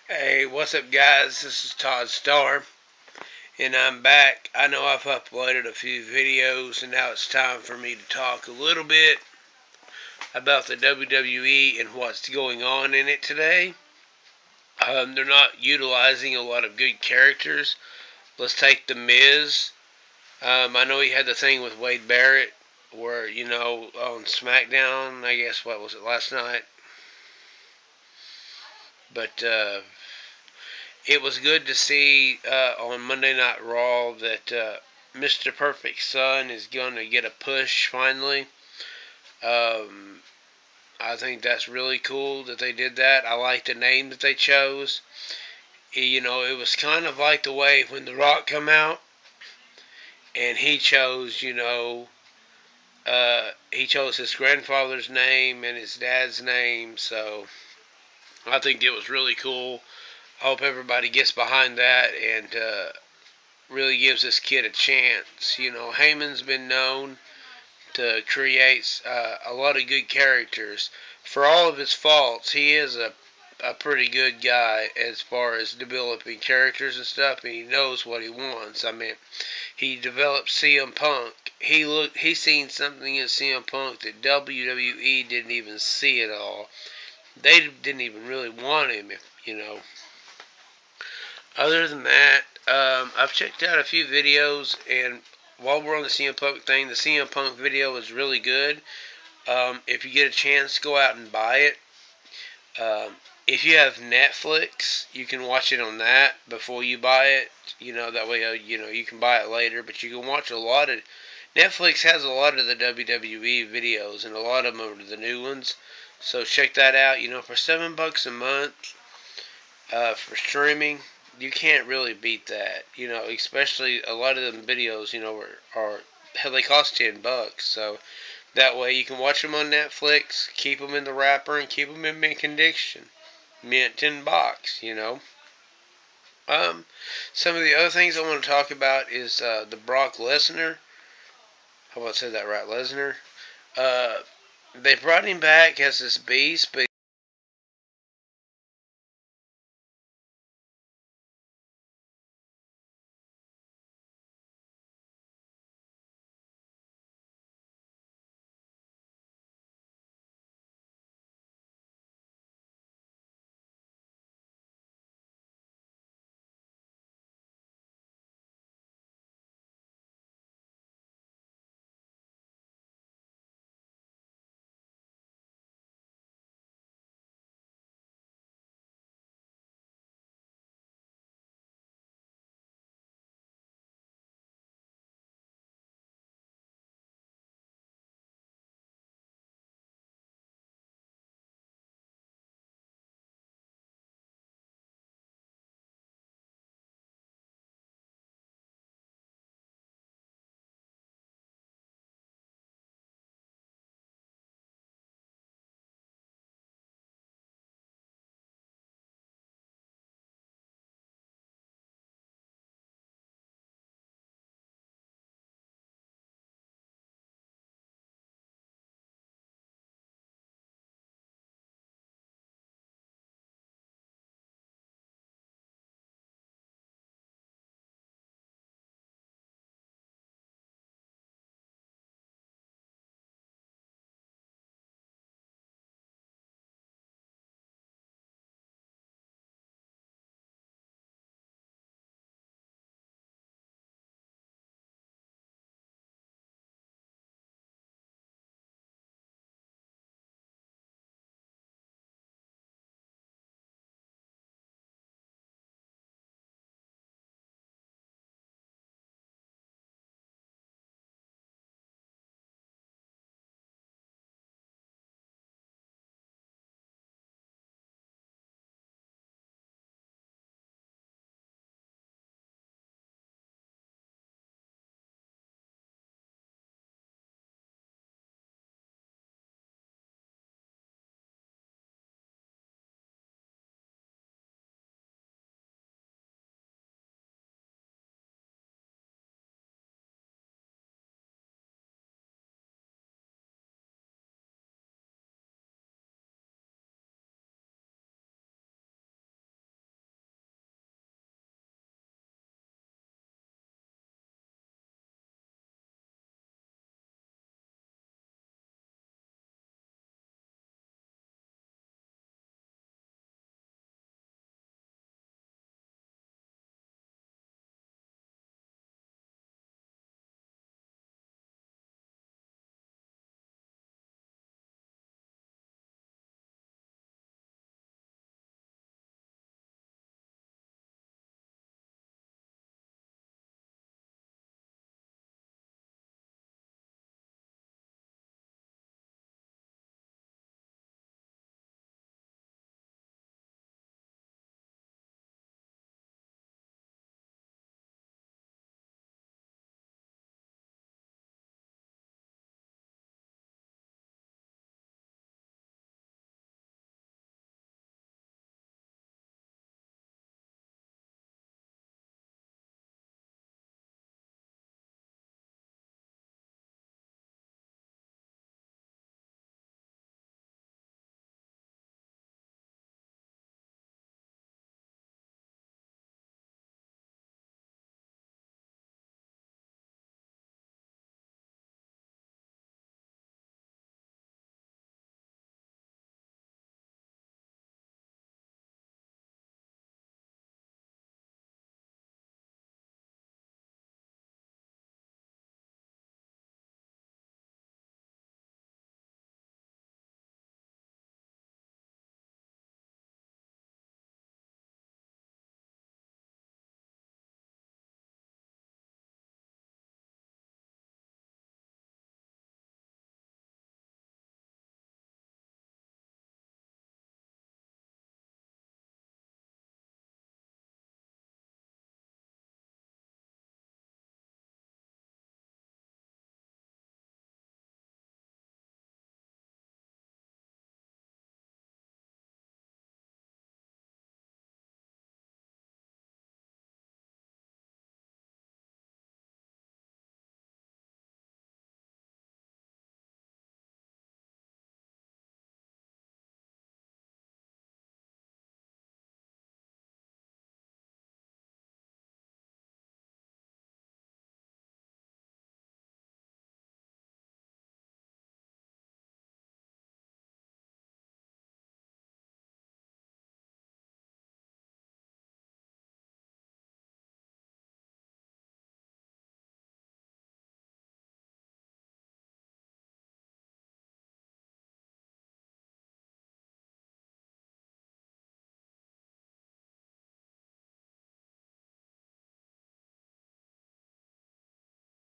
Hey, what's up, guys? This is Todd Starr, and I'm back. I know I've uploaded a few videos, and now it's time for me to talk a little bit about the WWE and what's going on in it today. They're not utilizing a lot of good characters. Let's take The Miz. I know he had the thing with Wade Barrett, where, on SmackDown, I guess, what was it, last night? But it was good to see on Monday Night Raw that Mr. Perfect Son is going to get a push finally. Um, I think that's really cool that they did that. I like the name that they chose. It was kind of like the way when The Rock come out and he chose his grandfather's name and his dad's name. So I think it was really cool. I hope everybody gets behind that and really gives this kid a chance. Heyman's been known to create a lot of good characters. For all of his faults, he is a pretty good guy as far as developing characters and stuff, and he knows what he wants. I mean, he developed CM Punk. He seen something in CM Punk that WWE didn't even see at all. They didn't even really want him, if. Other than that, I've checked out a few videos, and while we're on the CM Punk thing, the CM Punk video is really good. If you get a chance, go out and buy it. If you have Netflix, you can watch it on that before you buy it. That way, you can buy it later, but you can watch a lot of. Netflix has a lot of the WWE videos, and a lot of them are the new ones. So check that out. For $7 a month, for streaming, you can't really beat that. Especially a lot of them videos, are hell, they cost $10. So that way you can watch them on Netflix, keep them in the wrapper, and keep them in mint condition, mint in box. Some of the other things I want to talk about is the Brock Lesnar. How about I say that right, Lesnar? Uh, they brought him back as this beast, but